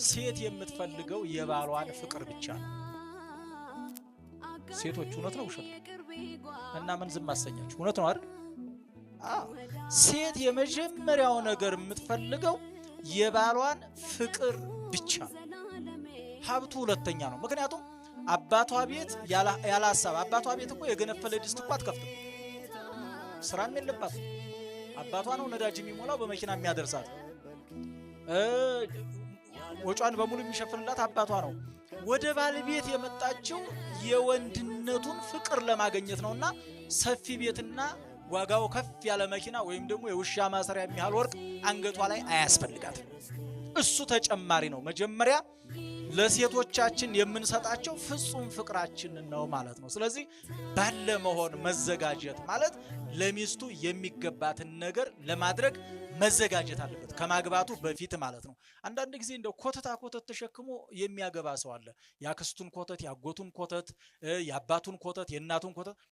ሴት የምትፈልገው የባሏን ፍቅር ብቻ ነው። ሴቶች እውነት ነው ውሸት እና ምን ዝም አሰኛችሁ? እውነት ነው አይደል? ሴት የመጀመሪያው ነገር የምትፈልገው የባሏን ፍቅር ብቻ ነው። ሀብቱ ሁለተኛ ነው። ምክንያቱም አባቷ ቤት ያለ ሐሳብ አባቷ ቤት እኮ የገነፈለ ድስት እኮ አትከፍትም። ስራም የለባትም። አባቷ ነው ነዳጅ የሚሞላው በመኪና የሚያደርሳት፣ ወጯን በሙሉ የሚሸፍንላት አባቷ ነው። ወደ ባለቤት የመጣችው የወንድነቱን ፍቅር ለማግኘት ነውና ሰፊ ቤትና ዋጋው ከፍ ያለ መኪና ወይም ደግሞ የውሻ ማሰሪያ የሚያህል ወርቅ አንገቷ ላይ አያስፈልጋትም። እሱ ተጨማሪ ነው። መጀመሪያ ለሴቶቻችን የምንሰጣቸው ፍጹም ፍቅራችን ነው ማለት ነው። ስለዚህ ባለ መሆን መዘጋጀት ማለት ለሚስቱ የሚገባትን ነገር ለማድረግ መዘጋጀት አለበት ከማግባቱ በፊት ማለት ነው። አንዳንድ ጊዜ እንደው ኮተታ ኮተት ተሸክሞ የሚያገባ ሰው አለ። ያክስቱን ኮተት፣ ያጎቱን ኮተት፣ ያባቱን ኮተት፣ የእናቱን ኮተት